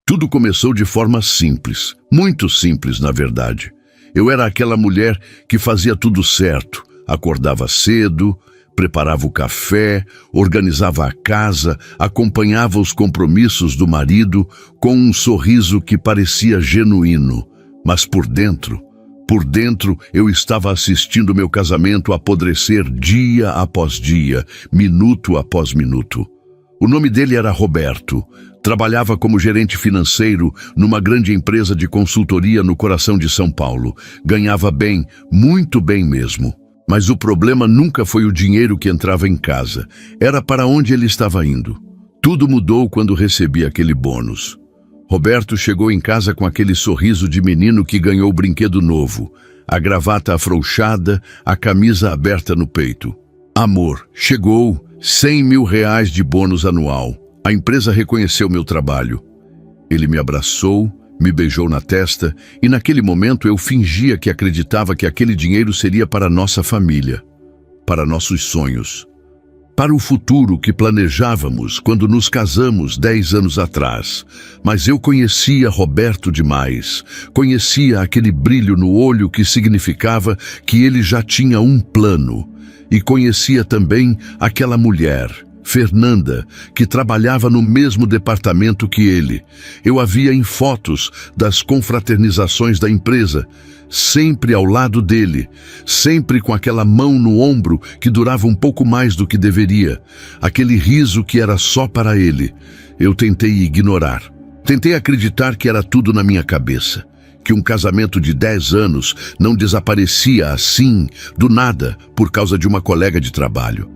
Tudo começou de forma simples, muito simples, na verdade. Eu era aquela mulher que fazia tudo certo, acordava cedo, preparava o café, organizava a casa, acompanhava os compromissos do marido com um sorriso que parecia genuíno. Mas por dentro eu estava assistindo meu casamento apodrecer dia após dia, minuto após minuto. O nome dele era Roberto. Trabalhava como gerente financeiro numa grande empresa de consultoria no coração de São Paulo. Ganhava bem, muito bem mesmo. Mas o problema nunca foi o dinheiro que entrava em casa. Era para onde ele estava indo. Tudo mudou quando recebi aquele bônus. Roberto chegou em casa com aquele sorriso de menino que ganhou o brinquedo novo, a gravata afrouxada, a camisa aberta no peito. Amor, chegou, R$100 mil de bônus anual. A empresa reconheceu meu trabalho. Ele me abraçou, me beijou na testa e naquele momento eu fingia que acreditava que aquele dinheiro seria para nossa família, para nossos sonhos, para o futuro que planejávamos quando nos casamos 10 anos atrás. Mas eu conhecia Roberto demais, conhecia aquele brilho no olho que significava que ele já tinha um plano, e conhecia também aquela mulher, Fernanda, que trabalhava no mesmo departamento que ele. Eu a via em fotos das confraternizações da empresa, sempre ao lado dele, sempre com aquela mão no ombro que durava um pouco mais do que deveria, aquele riso que era só para ele. Eu tentei ignorar. Tentei acreditar que era tudo na minha cabeça, que um casamento de 10 anos não desaparecia assim, do nada, por causa de uma colega de trabalho.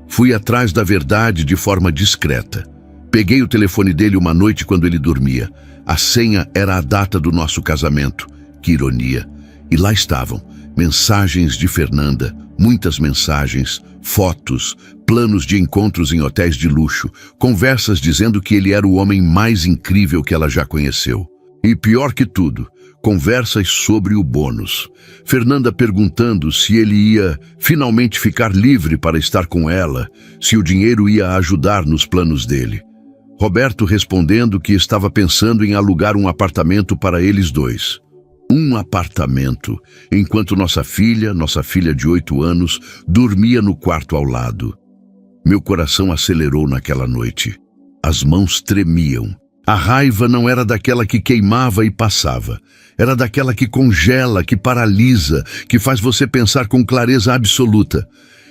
Fui atrás da verdade de forma discreta. Peguei o telefone dele uma noite quando ele dormia. A senha era a data do nosso casamento. Que ironia. E lá estavam, mensagens de Fernanda, muitas mensagens, fotos, planos de encontros em hotéis de luxo, conversas dizendo que ele era o homem mais incrível que ela já conheceu. E pior que tudo, conversas sobre o bônus. Fernanda perguntando se ele ia finalmente ficar livre para estar com ela, se o dinheiro ia ajudar nos planos dele. Roberto respondendo que estava pensando em alugar um apartamento para eles dois. Um apartamento, enquanto nossa filha de 8 anos, dormia no quarto ao lado. Meu coração acelerou naquela noite. As mãos tremiam. A raiva não era daquela que queimava e passava. Era daquela que congela, que paralisa, que faz você pensar com clareza absoluta.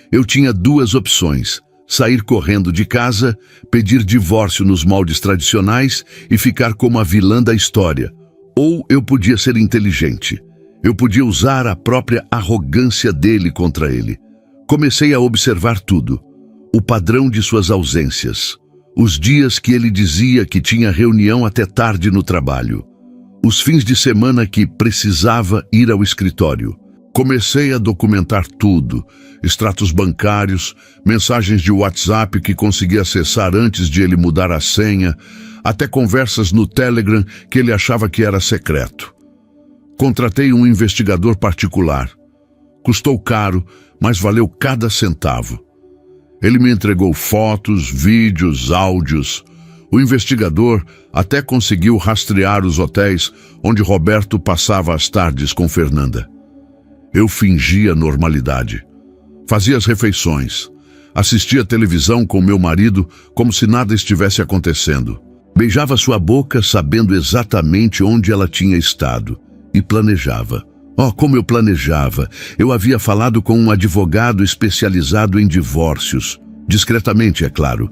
Eu tinha 2 opções: sair correndo de casa, pedir divórcio nos moldes tradicionais e ficar como a vilã da história. Ou eu podia ser inteligente. Eu podia usar a própria arrogância dele contra ele. Comecei a observar tudo. O padrão de suas ausências. Os dias que ele dizia que tinha reunião até tarde no trabalho. Os fins de semana que precisava ir ao escritório. Comecei a documentar tudo. Extratos bancários, mensagens de WhatsApp que consegui acessar antes de ele mudar a senha, até conversas no Telegram que ele achava que era secreto. Contratei um investigador particular. Custou caro, mas valeu cada centavo. Ele me entregou fotos, vídeos, áudios. O investigador até conseguiu rastrear os hotéis onde Roberto passava as tardes com Fernanda. Eu fingia normalidade. Fazia as refeições. Assistia televisão com meu marido como se nada estivesse acontecendo. Beijava sua boca sabendo exatamente onde ela tinha estado. E planejava. Oh, como eu planejava! Eu havia falado com um advogado especializado em divórcios. Discretamente, é claro.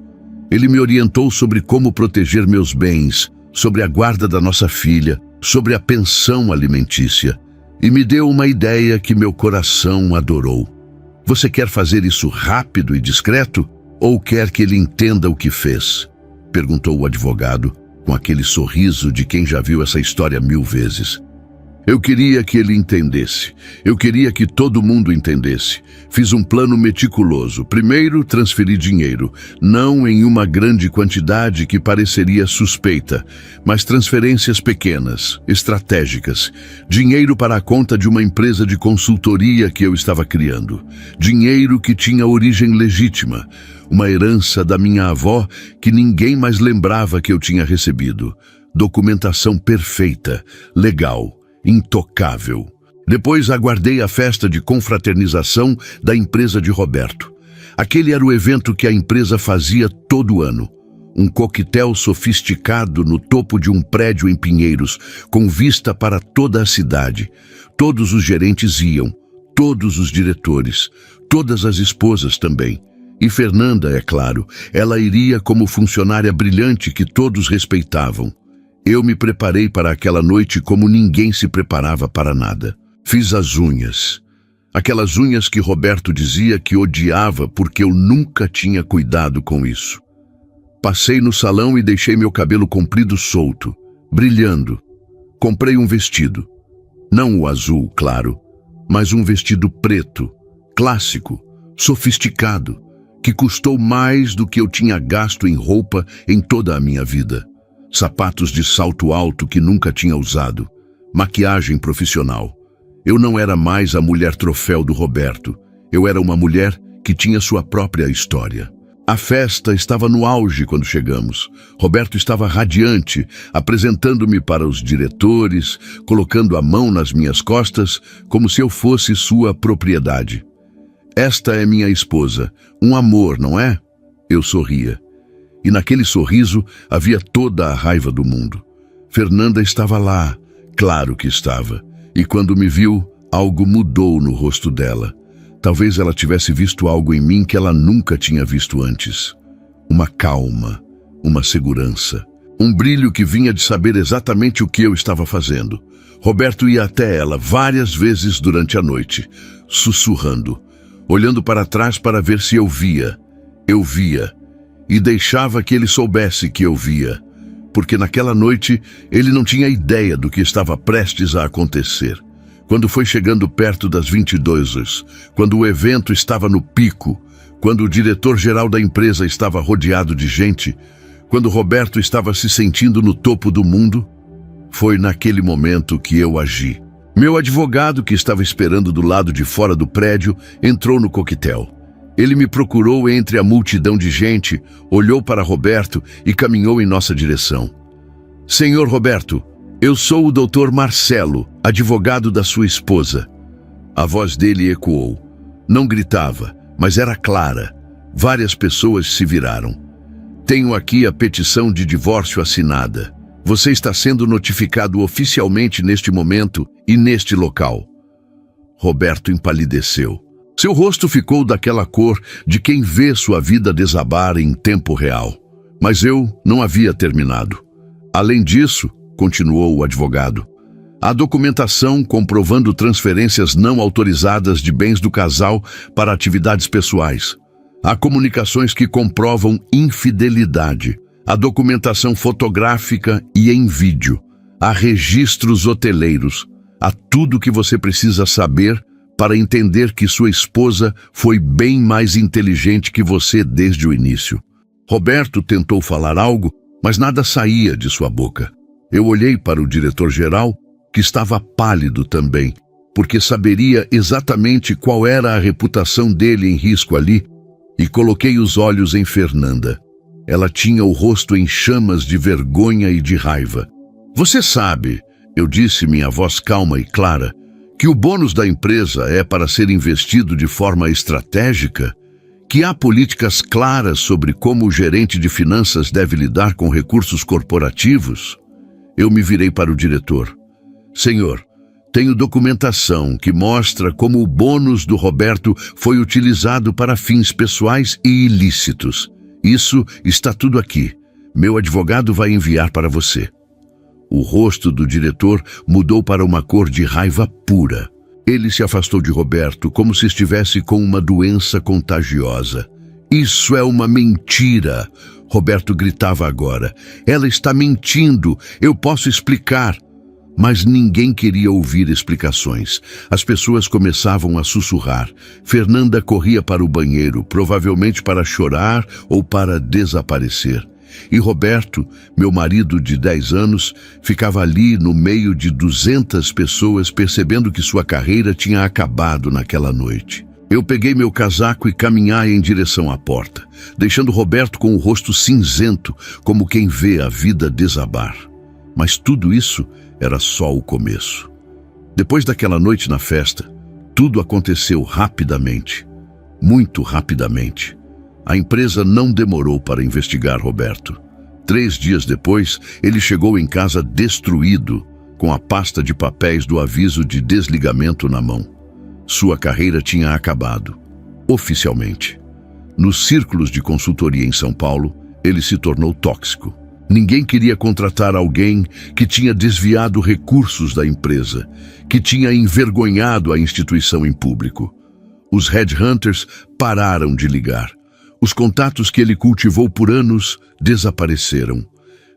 Ele me orientou sobre como proteger meus bens, sobre a guarda da nossa filha, sobre a pensão alimentícia. E me deu uma ideia que meu coração adorou. Você quer fazer isso rápido e discreto? Ou quer que ele entenda o que fez? Perguntou o advogado, com aquele sorriso de quem já viu essa história 1000 vezes. Eu queria que ele entendesse. Eu queria que todo mundo entendesse. Fiz um plano meticuloso. Primeiro, transferi dinheiro. Não em uma grande quantidade que pareceria suspeita, mas transferências pequenas, estratégicas. Dinheiro para a conta de uma empresa de consultoria que eu estava criando. Dinheiro que tinha origem legítima. Uma herança da minha avó que ninguém mais lembrava que eu tinha recebido. documentação perfeita, legal, intocável. Depois aguardei a festa de confraternização da empresa de Roberto. Aquele era o evento que a empresa fazia todo ano. Um coquetel sofisticado no topo de um prédio em Pinheiros, com vista para toda a cidade. Todos os gerentes iam, todos os diretores, todas as esposas também. E Fernanda, é claro, ela iria como funcionária brilhante que todos respeitavam. Eu me preparei para aquela noite como ninguém se preparava para nada. Fiz as unhas. Aquelas unhas que Roberto dizia que odiava porque eu nunca tinha cuidado com isso. Passei no salão e deixei meu cabelo comprido solto, brilhando. Comprei um vestido. Não o azul, claro, mas um vestido preto, clássico, sofisticado, que custou mais do que eu tinha gasto em roupa em toda a minha vida. Sapatos de salto alto que nunca tinha usado. Maquiagem profissional. Eu não era mais a mulher troféu do Roberto. Eu era uma mulher que tinha sua própria história. A festa estava no auge quando chegamos. Roberto estava radiante, apresentando-me para os diretores, colocando a mão nas minhas costas, como se eu fosse sua propriedade. Esta é minha esposa, um amor, não é? Eu sorria. E naquele sorriso havia toda a raiva do mundo. Fernanda estava lá, claro que estava. E quando me viu, algo mudou no rosto dela. Talvez ela tivesse visto algo em mim que ela nunca tinha visto antes. Uma calma, uma segurança, um brilho que vinha de saber exatamente o que eu estava fazendo. Roberto ia até ela várias vezes durante a noite, sussurrando, olhando para trás para ver se eu via. Eu via, e deixava que ele soubesse que eu via, porque naquela noite ele não tinha ideia do que estava prestes a acontecer. Quando foi chegando perto das 22 horas, quando o evento estava no pico, quando o diretor-geral da empresa estava rodeado de gente, quando Roberto estava se sentindo no topo do mundo, foi naquele momento que eu agi. Meu advogado, que estava esperando do lado de fora do prédio, entrou no coquetel. Ele me procurou entre a multidão de gente, olhou para Roberto e caminhou em nossa direção. Senhor Roberto, eu sou o Dr. Marcelo, advogado da sua esposa. A voz dele ecoou. Não gritava, mas era clara. Várias pessoas se viraram. Tenho aqui a petição de divórcio assinada. Você está sendo notificado oficialmente neste momento e neste local. Roberto empalideceu. Seu rosto ficou daquela cor de quem vê sua vida desabar em tempo real. Mas eu não havia terminado. Além disso, continuou o advogado, há documentação comprovando transferências não autorizadas de bens do casal para atividades pessoais. Há comunicações que comprovam infidelidade. Há documentação fotográfica e em vídeo. Há registros hoteleiros. Há tudo o que você precisa saber para entender que sua esposa foi bem mais inteligente que você desde o início. Roberto tentou falar algo, mas nada saía de sua boca. Eu olhei para o diretor-geral, que estava pálido também, porque saberia exatamente qual era a reputação dele em risco ali, e coloquei os olhos em Fernanda. Ela tinha o rosto em chamas de vergonha e de raiva. Você sabe, eu disse, minha voz calma e clara, que o bônus da empresa é para ser investido de forma estratégica, que há políticas claras sobre como o gerente de finanças deve lidar com recursos corporativos. Eu me virei para o diretor. Senhor, tenho documentação que mostra como o bônus do Roberto foi utilizado para fins pessoais e ilícitos. Isso está tudo aqui. Meu advogado vai enviar para você. O rosto do diretor mudou para uma cor de raiva pura. Ele se afastou de Roberto como se estivesse com uma doença contagiosa. Isso é uma mentira! Roberto gritava agora. Ela está mentindo! Eu posso explicar! Mas ninguém queria ouvir explicações. As pessoas começavam a sussurrar. Fernanda corria para o banheiro, provavelmente para chorar ou para desaparecer. E Roberto, meu marido de 10 anos, ficava ali no meio de 200 pessoas, percebendo que sua carreira tinha acabado naquela noite. Eu peguei meu casaco e caminhei em direção à porta, deixando Roberto com o rosto cinzento, como quem vê a vida desabar. Mas tudo isso era só o começo. Depois daquela noite na festa, tudo aconteceu rapidamente. Muito rapidamente. A empresa não demorou para investigar Roberto. 3 dias depois, ele chegou em casa destruído, com a pasta de papéis do aviso de desligamento na mão. Sua carreira tinha acabado, oficialmente. Nos círculos de consultoria em São Paulo, ele se tornou tóxico. Ninguém queria contratar alguém que tinha desviado recursos da empresa, que tinha envergonhado a instituição em público. Os headhunters pararam de ligar. Os contatos que ele cultivou por anos desapareceram.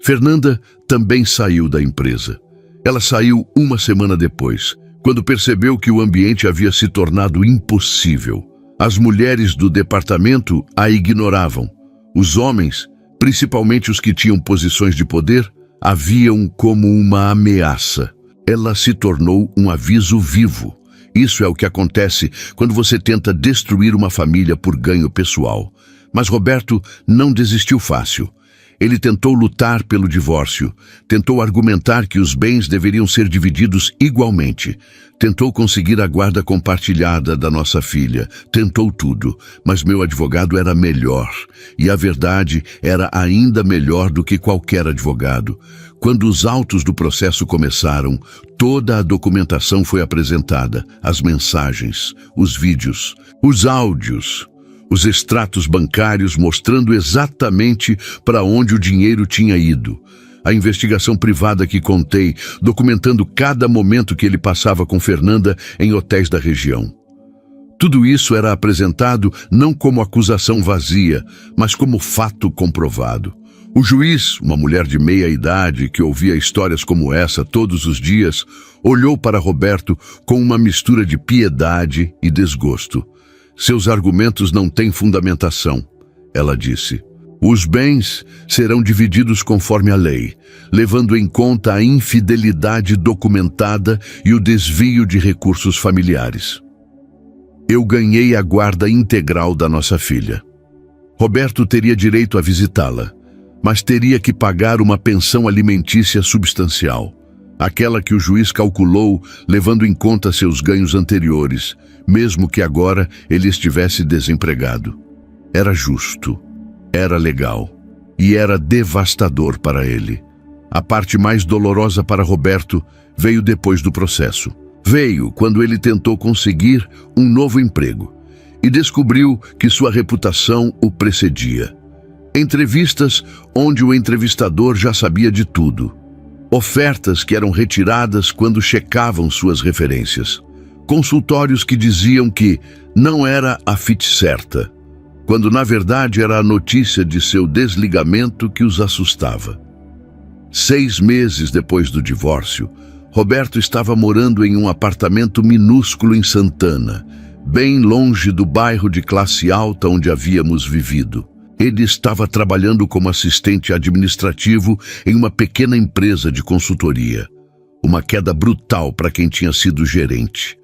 Fernanda também saiu da empresa. Ela saiu 1 semana depois, quando percebeu que o ambiente havia se tornado impossível. As mulheres do departamento a ignoravam. Os homens, principalmente os que tinham posições de poder, a viam como uma ameaça. Ela se tornou um aviso vivo. Isso é o que acontece quando você tenta destruir uma família por ganho pessoal. Mas Roberto não desistiu fácil. Ele tentou lutar pelo divórcio, tentou argumentar que os bens deveriam ser divididos igualmente, tentou conseguir a guarda compartilhada da nossa filha, tentou tudo, mas meu advogado era melhor, e a verdade era ainda melhor do que qualquer advogado. Quando os autos do processo começaram, toda a documentação foi apresentada, as mensagens, os vídeos, os áudios, os extratos bancários mostrando exatamente para onde o dinheiro tinha ido. A investigação privada que contei, documentando cada momento que ele passava com Fernanda em hotéis da região. Tudo isso era apresentado não como acusação vazia, mas como fato comprovado. O juiz, uma mulher de meia idade que ouvia histórias como essa todos os dias, olhou para Roberto com uma mistura de piedade e desgosto. Seus argumentos não têm fundamentação, ela disse. Os bens serão divididos conforme a lei, levando em conta a infidelidade documentada e o desvio de recursos familiares. Eu ganhei a guarda integral da nossa filha. Roberto teria direito a visitá-la, mas teria que pagar uma pensão alimentícia substancial, aquela que o juiz calculou levando em conta seus ganhos anteriores, mesmo que agora ele estivesse desempregado. Era justo, era legal e era devastador para ele. A parte mais dolorosa para Roberto veio depois do processo. Veio quando ele tentou conseguir um novo emprego e descobriu que sua reputação o precedia. Entrevistas onde o entrevistador já sabia de tudo. Ofertas que eram retiradas quando checavam suas referências. Consultórios que diziam que não era a fit certa, quando na verdade era a notícia de seu desligamento que os assustava. 6 meses depois do divórcio, Roberto estava morando em um apartamento minúsculo em Santana, bem longe do bairro de classe alta onde havíamos vivido. Ele estava trabalhando como assistente administrativo em uma pequena empresa de consultoria. Uma queda brutal para quem tinha sido gerente.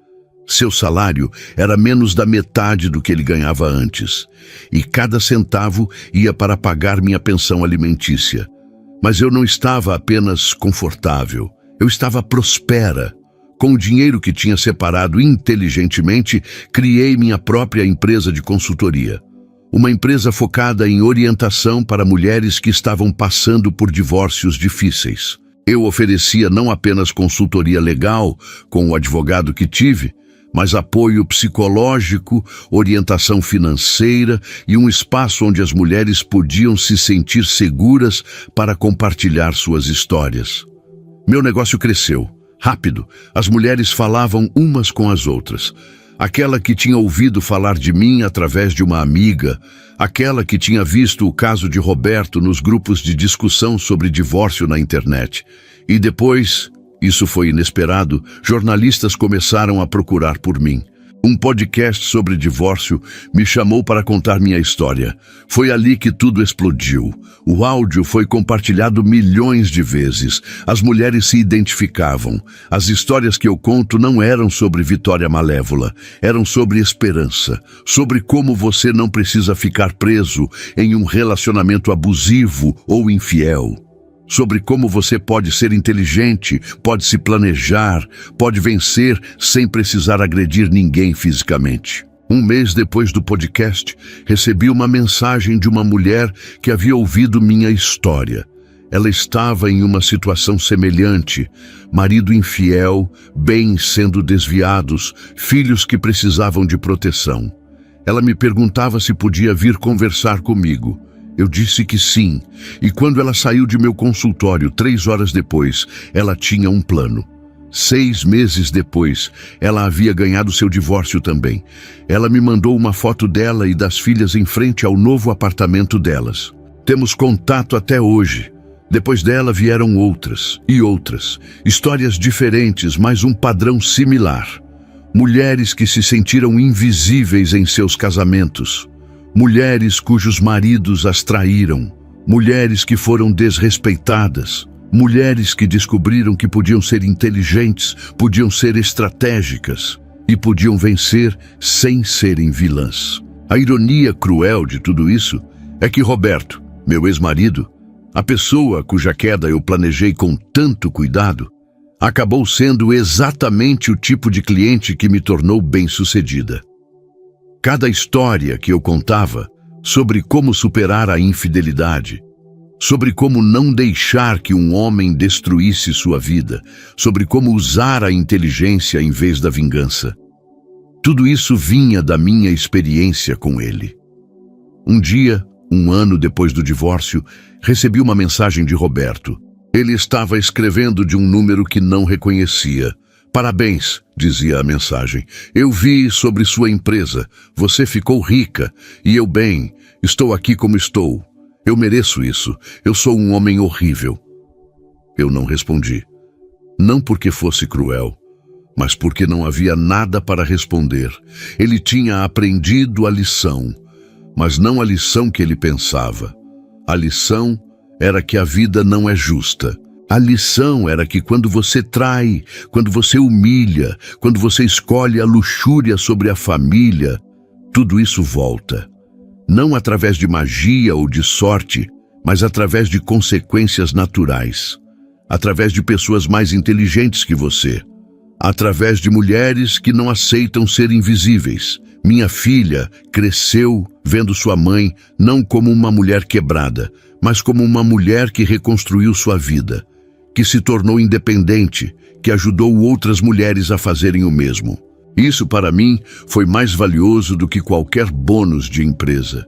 Seu salário era menos da metade do que ele ganhava antes, e cada centavo ia para pagar minha pensão alimentícia. Mas eu não estava apenas confortável, eu estava prospera. Com o dinheiro que tinha separado inteligentemente, criei minha própria empresa de consultoria. Uma empresa focada em orientação para mulheres que estavam passando por divórcios difíceis. Eu oferecia não apenas consultoria legal, com o advogado que tive, mas apoio psicológico, orientação financeira e um espaço onde as mulheres podiam se sentir seguras para compartilhar suas histórias. Meu negócio cresceu. Rápido, as mulheres falavam umas com as outras. Aquela que tinha ouvido falar de mim através de uma amiga, aquela que tinha visto o caso de Roberto nos grupos de discussão sobre divórcio na internet. E depois, isso foi inesperado, jornalistas começaram a procurar por mim. Um podcast sobre divórcio me chamou para contar minha história. Foi ali que tudo explodiu. O áudio foi compartilhado milhões de vezes. As mulheres se identificavam. As histórias que eu conto não eram sobre vitória malévola. Eram sobre esperança. Sobre como você não precisa ficar preso em um relacionamento abusivo ou infiel. sobre como você pode ser inteligente, pode se planejar, pode vencer sem precisar agredir ninguém fisicamente. Um mês depois do podcast, recebi uma mensagem de uma mulher que havia ouvido minha história. Ela estava em uma situação semelhante, marido infiel, bens sendo desviados, filhos que precisavam de proteção. Ela me perguntava se podia vir conversar comigo. Eu disse que sim, e quando ela saiu de meu consultório 3 horas depois, ela tinha um plano. 6 meses depois, ela havia ganhado seu divórcio também. Ela me mandou uma foto dela e das filhas em frente ao novo apartamento delas. Temos contato até hoje. Depois dela vieram outras e outras. Histórias diferentes, mas um padrão similar. Mulheres que se sentiram invisíveis em seus casamentos. Mulheres cujos maridos as traíram. Mulheres que foram desrespeitadas. Mulheres que descobriram que podiam ser inteligentes, podiam ser estratégicas e podiam vencer sem serem vilãs. A ironia cruel de tudo isso é que Roberto, meu ex-marido, a pessoa cuja queda eu planejei com tanto cuidado, acabou sendo exatamente o tipo de cliente que me tornou bem-sucedida. Cada história que eu contava sobre como superar a infidelidade, sobre como não deixar que um homem destruísse sua vida, sobre como usar a inteligência em vez da vingança. Tudo isso vinha da minha experiência com ele. Um dia, 1 ano depois do divórcio, recebi uma mensagem de Roberto. Ele estava escrevendo de um número que não reconhecia. Parabéns, dizia a mensagem. Eu vi sobre sua empresa. Você ficou rica. E eu bem, estou aqui como estou. Eu mereço isso. Eu sou um homem horrível. Eu não respondi. Não porque fosse cruel, mas porque não havia nada para responder. Ele tinha aprendido a lição, mas não a lição que ele pensava. A lição era que a vida não é justa. A lição era que quando você trai, quando você humilha, quando você escolhe a luxúria sobre a família, tudo isso volta. Não através de magia ou de sorte, mas através de consequências naturais. Através de pessoas mais inteligentes que você. Através de mulheres que não aceitam ser invisíveis. Minha filha cresceu vendo sua mãe não como uma mulher quebrada, mas como uma mulher que reconstruiu sua vida, que se tornou independente, que ajudou outras mulheres a fazerem o mesmo. Isso, para mim, foi mais valioso do que qualquer bônus de empresa.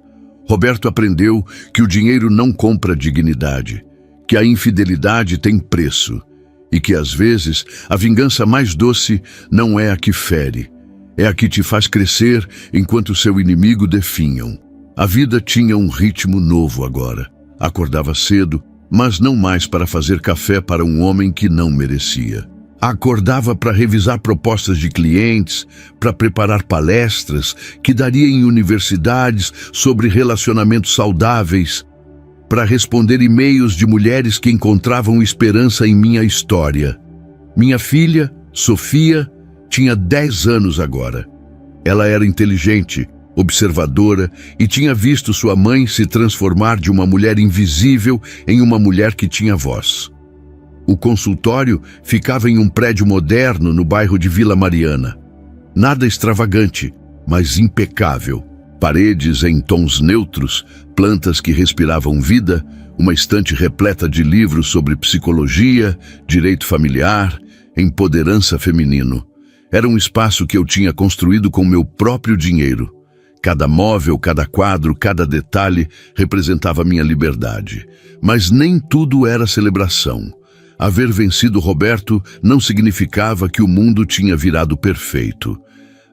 Roberto aprendeu que o dinheiro não compra dignidade, que a infidelidade tem preço e que, às vezes, a vingança mais doce não é a que fere, é a que te faz crescer enquanto seu inimigo definham. A vida tinha um ritmo novo agora. Acordava cedo, mas não mais para fazer café para um homem que não merecia. Acordava para revisar propostas de clientes, para preparar palestras que daria em universidades sobre relacionamentos saudáveis, para responder e-mails de mulheres que encontravam esperança em minha história. Minha filha, Sofia, tinha 10 anos agora. Ela era inteligente, observadora e tinha visto sua mãe se transformar de uma mulher invisível em uma mulher que tinha voz. O consultório ficava em um prédio moderno no bairro de Vila Mariana. Nada extravagante, mas impecável. Paredes em tons neutros, plantas que respiravam vida, uma estante repleta de livros sobre psicologia, direito familiar, empoderança feminino. Era um espaço que eu tinha construído com meu próprio dinheiro. Cada móvel, cada quadro, cada detalhe representava minha liberdade. Mas nem tudo era celebração. Haver vencido Roberto não significava que o mundo tinha virado perfeito.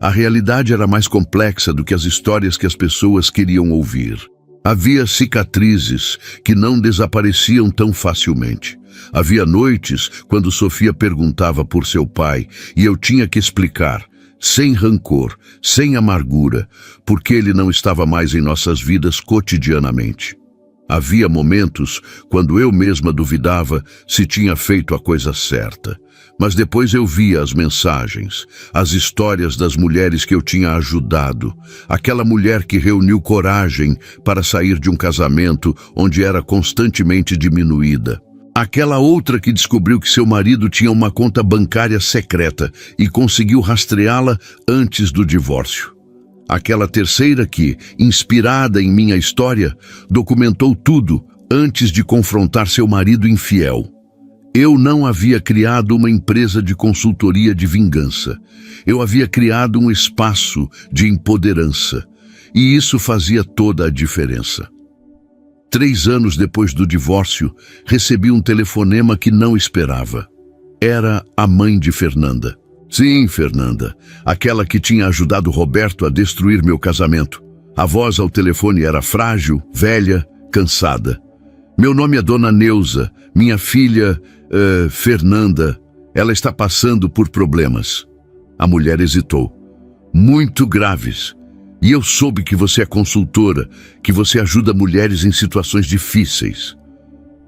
A realidade era mais complexa do que as histórias que as pessoas queriam ouvir. Havia cicatrizes que não desapareciam tão facilmente. Havia noites quando Sofia perguntava por seu pai e eu tinha que explicar, sem rancor, sem amargura, porque ele não estava mais em nossas vidas cotidianamente. Havia momentos quando eu mesma duvidava se tinha feito a coisa certa, mas depois eu via as mensagens, as histórias das mulheres que eu tinha ajudado, aquela mulher que reuniu coragem para sair de um casamento onde era constantemente diminuída, Aquela outra que descobriu que seu marido tinha uma conta bancária secreta e conseguiu rastreá-la antes do divórcio. Aquela terceira que, inspirada em minha história, documentou tudo antes de confrontar seu marido infiel. Eu não havia criado uma empresa de consultoria de vingança. Eu havia criado um espaço de empoderança. E isso fazia toda a diferença. 3 anos depois do divórcio, recebi um telefonema que não esperava. Era a mãe de Fernanda. Sim, Fernanda, aquela que tinha ajudado Roberto a destruir meu casamento. A voz ao telefone era frágil, velha, cansada. Meu nome é Dona Neuza, minha filha, Fernanda. Ela está passando por problemas. A mulher hesitou. Muito graves. E eu soube que você é consultora, que você ajuda mulheres em situações difíceis.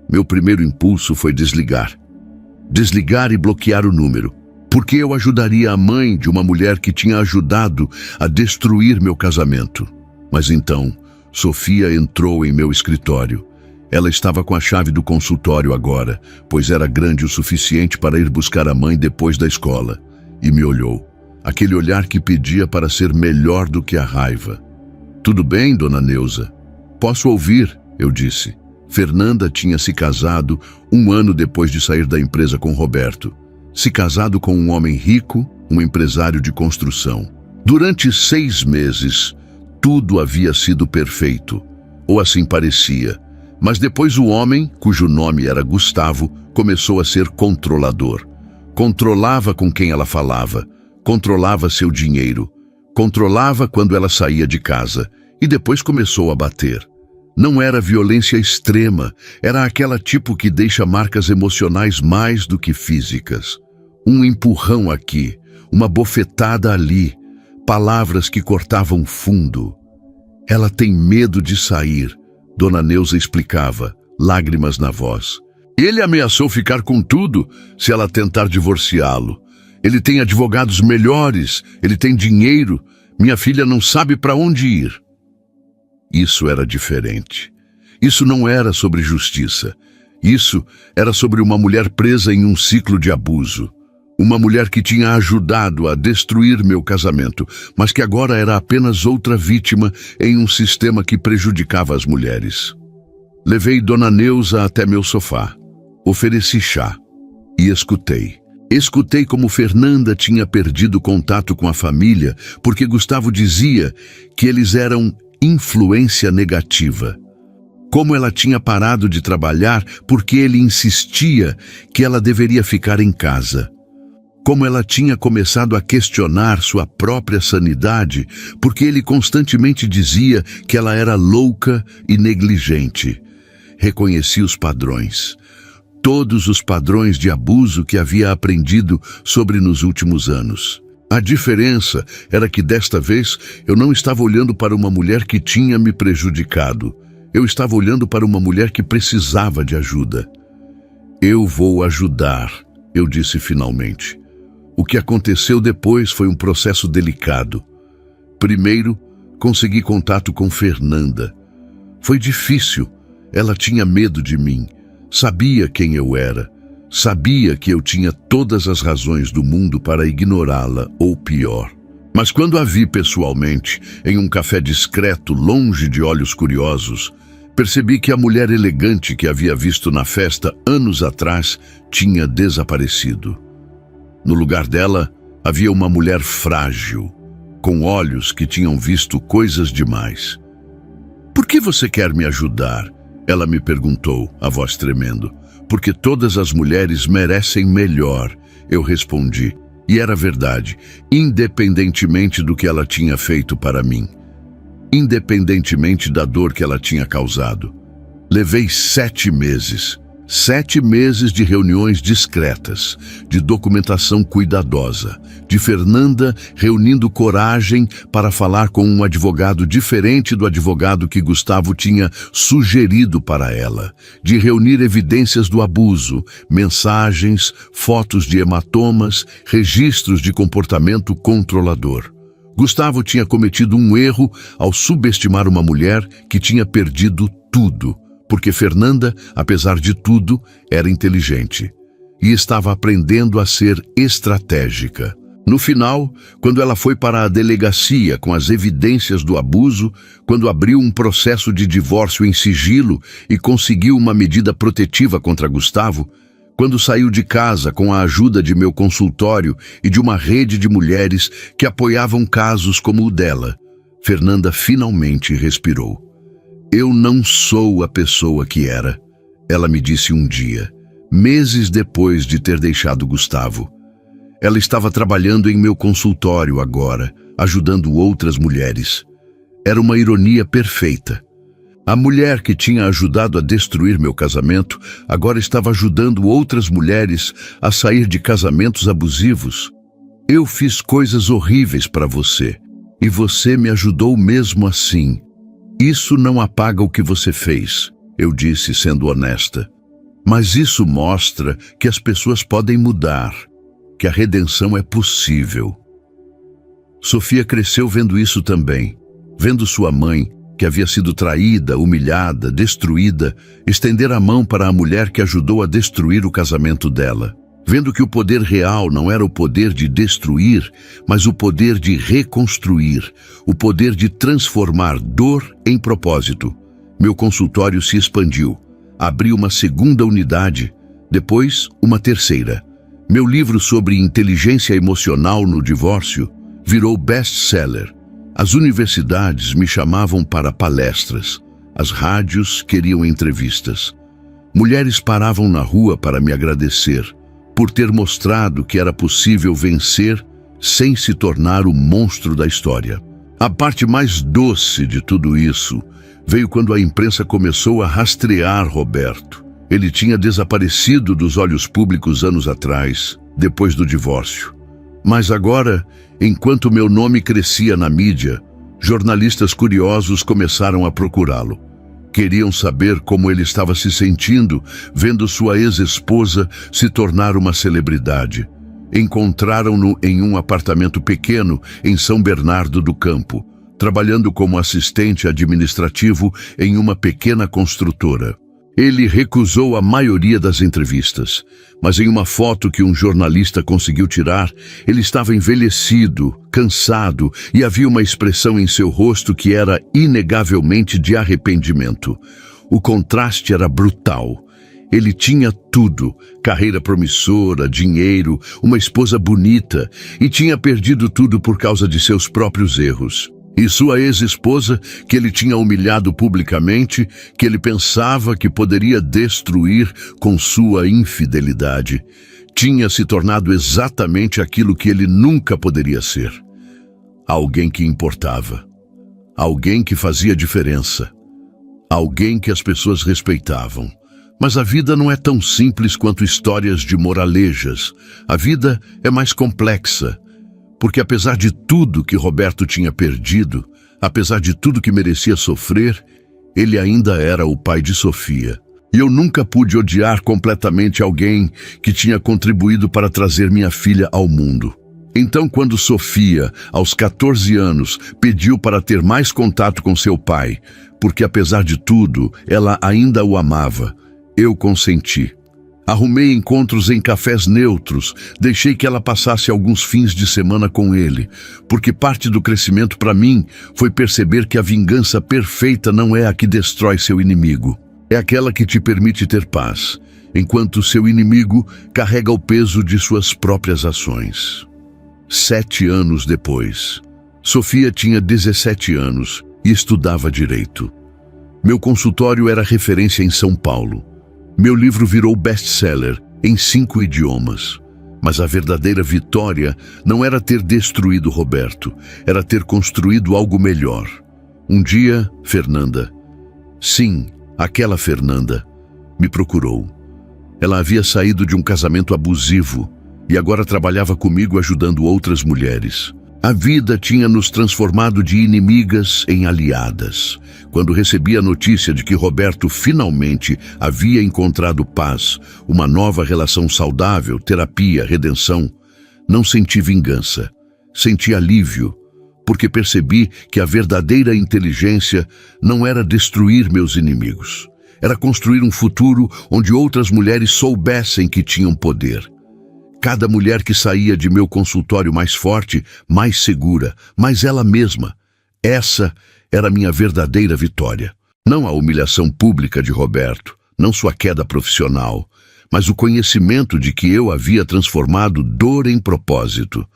Meu primeiro impulso foi desligar. Desligar e bloquear o número. Porque eu ajudaria a mãe de uma mulher que tinha ajudado a destruir meu casamento. Mas então, Sofia entrou em meu escritório. Ela estava com a chave do consultório agora, pois era grande o suficiente para ir buscar a mãe depois da escola. E me olhou. Aquele olhar que pedia para ser melhor do que a raiva. Tudo bem, Dona Neuza? Posso ouvir, eu disse. Fernanda tinha se casado 1 ano depois de sair da empresa com Roberto. Se casado com um homem rico, um empresário de construção. Durante 6 meses, tudo havia sido perfeito. Ou assim parecia. Mas depois o homem, cujo nome era Gustavo, começou a ser controlador. Controlava com quem ela falava. Controlava seu dinheiro, controlava quando ela saía de casa e depois começou a bater. Não era violência extrema, era aquela tipo que deixa marcas emocionais mais do que físicas. Um empurrão aqui, uma bofetada ali, palavras que cortavam fundo. Ela tem medo de sair, Dona Neuza explicava, lágrimas na voz. Ele ameaçou ficar com tudo se ela tentar divorciá-lo. Ele tem advogados melhores, ele tem dinheiro, minha filha não sabe para onde ir. Isso era diferente. Isso não era sobre justiça. Isso era sobre uma mulher presa em um ciclo de abuso. Uma mulher que tinha ajudado a destruir meu casamento, mas que agora era apenas outra vítima em um sistema que prejudicava as mulheres. Levei Dona Neuza até meu sofá. Ofereci chá e escutei. Escutei como Fernanda tinha perdido contato com a família porque Gustavo dizia que eles eram influência negativa. Como ela tinha parado de trabalhar porque ele insistia que ela deveria ficar em casa. Como ela tinha começado a questionar sua própria sanidade porque ele constantemente dizia que ela era louca e negligente. Reconheci os padrões. Todos os padrões de abuso que havia aprendido sobre nos últimos anos. A diferença era que desta vez eu não estava olhando para uma mulher que tinha me prejudicado. Eu estava olhando para uma mulher que precisava de ajuda. Eu vou ajudar, eu disse finalmente. O que aconteceu depois foi um processo delicado. Primeiro, consegui contato com Fernanda. Foi difícil. Ela tinha medo de mim. Sabia quem eu era. Sabia que eu tinha todas as razões do mundo para ignorá-la, ou pior. Mas quando a vi pessoalmente, em um café discreto, longe de olhos curiosos, percebi que a mulher elegante que havia visto na festa anos atrás tinha desaparecido. No lugar dela, havia uma mulher frágil, com olhos que tinham visto coisas demais. "Por que você quer me ajudar?" Ela me perguntou, a voz tremendo. "Porque todas as mulheres merecem melhor", eu respondi. E era verdade, independentemente do que ela tinha feito para mim. Independentemente da dor que ela tinha causado. Levei 7 meses. 7 meses de reuniões discretas, de documentação cuidadosa, de Fernanda reunindo coragem para falar com um advogado diferente do advogado que Gustavo tinha sugerido para ela, de reunir evidências do abuso, mensagens, fotos de hematomas, registros de comportamento controlador. Gustavo tinha cometido um erro ao subestimar uma mulher que tinha perdido tudo, porque Fernanda, apesar de tudo, era inteligente e estava aprendendo a ser estratégica. No final, quando ela foi para a delegacia com as evidências do abuso, quando abriu um processo de divórcio em sigilo e conseguiu uma medida protetiva contra Gustavo, quando saiu de casa com a ajuda de meu consultório e de uma rede de mulheres que apoiavam casos como o dela, Fernanda finalmente respirou. Eu não sou a pessoa que era, ela me disse um dia, meses depois de ter deixado Gustavo. Ela estava trabalhando em meu consultório agora, ajudando outras mulheres. Era uma ironia perfeita. A mulher que tinha ajudado a destruir meu casamento agora estava ajudando outras mulheres a sair de casamentos abusivos. Eu fiz coisas horríveis para você, e você me ajudou mesmo assim. Isso não apaga o que você fez, eu disse sendo honesta. Mas isso mostra que as pessoas podem mudar, que a redenção é possível. Sofia cresceu vendo isso também, vendo sua mãe, que havia sido traída, humilhada, destruída, estender a mão para a mulher que ajudou a destruir o casamento dela. Vendo que o poder real não era o poder de destruir, mas o poder de reconstruir, o poder de transformar dor em propósito. Meu consultório se expandiu. Abri uma segunda unidade, depois uma terceira. Meu livro sobre inteligência emocional no divórcio virou best-seller. As universidades me chamavam para palestras. As rádios queriam entrevistas. Mulheres paravam na rua para me agradecer por ter mostrado que era possível vencer sem se tornar o monstro da história. A parte mais doce de tudo isso veio quando a imprensa começou a rastrear Roberto. Ele tinha desaparecido dos olhos públicos anos atrás, depois do divórcio. Mas agora, enquanto meu nome crescia na mídia, jornalistas curiosos começaram a procurá-lo. Queriam saber como ele estava se sentindo, vendo sua ex-esposa se tornar uma celebridade. Encontraram-no em um apartamento pequeno em São Bernardo do Campo, trabalhando como assistente administrativo em uma pequena construtora. Ele recusou a maioria das entrevistas, mas em uma foto que um jornalista conseguiu tirar, ele estava envelhecido, cansado e havia uma expressão em seu rosto que era inegavelmente de arrependimento. O contraste era brutal. Ele tinha tudo, carreira promissora, dinheiro, uma esposa bonita, e tinha perdido tudo por causa de seus próprios erros. E sua ex-esposa, que ele tinha humilhado publicamente, que ele pensava que poderia destruir com sua infidelidade, tinha se tornado exatamente aquilo que ele nunca poderia ser. Alguém que importava. Alguém que fazia diferença. Alguém que as pessoas respeitavam. Mas a vida não é tão simples quanto histórias de moralejas. A vida é mais complexa. Porque apesar de tudo que Roberto tinha perdido, apesar de tudo que merecia sofrer, ele ainda era o pai de Sofia. E eu nunca pude odiar completamente alguém que tinha contribuído para trazer minha filha ao mundo. Então, quando Sofia, aos 14 anos, pediu para ter mais contato com seu pai, porque apesar de tudo, ela ainda o amava, eu consenti. Arrumei encontros em cafés neutros, deixei que ela passasse alguns fins de semana com ele, porque parte do crescimento para mim foi perceber que a vingança perfeita não é a que destrói seu inimigo. É aquela que te permite ter paz, enquanto seu inimigo carrega o peso de suas próprias ações. 7 anos depois, Sofia tinha 17 anos e estudava direito. Meu consultório era referência em São Paulo. Meu livro virou best-seller em 5 idiomas. Mas a verdadeira vitória não era ter destruído Roberto, era ter construído algo melhor. Um dia, Fernanda, sim, aquela Fernanda, me procurou. Ela havia saído de um casamento abusivo e agora trabalhava comigo ajudando outras mulheres. A vida tinha nos transformado de inimigas em aliadas. Quando recebi a notícia de que Roberto finalmente havia encontrado paz, uma nova relação saudável, terapia, redenção, não senti vingança, senti alívio, porque percebi que a verdadeira inteligência não era destruir meus inimigos, Era construir um futuro onde outras mulheres soubessem que tinham poder. Cada mulher que saía de meu consultório mais forte, mais segura, mais ela mesma. Essa era a minha verdadeira vitória. Não a humilhação pública de Roberto, não sua queda profissional, mas o conhecimento de que eu havia transformado dor em propósito.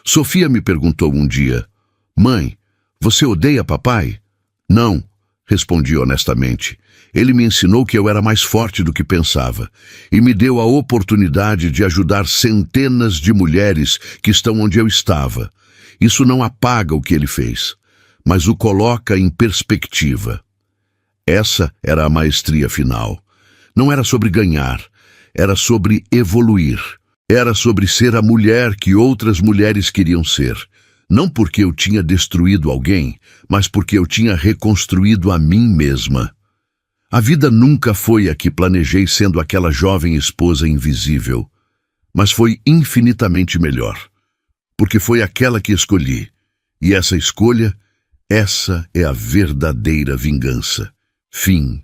Sofia me perguntou um dia: "Mãe, você odeia papai?" "Não", respondi honestamente. Ele me ensinou que eu era mais forte do que pensava e me deu a oportunidade de ajudar centenas de mulheres que estão onde eu estava. Isso não apaga o que ele fez, mas o coloca em perspectiva. Essa era a maestria final. Não era sobre ganhar, era sobre evoluir. Era sobre ser a mulher que outras mulheres queriam ser. Não porque eu tinha destruído alguém, mas porque eu tinha reconstruído a mim mesma. A vida nunca foi a que planejei sendo aquela jovem esposa invisível, mas foi infinitamente melhor, porque foi aquela que escolhi. E essa escolha, essa é a verdadeira vingança. Fim.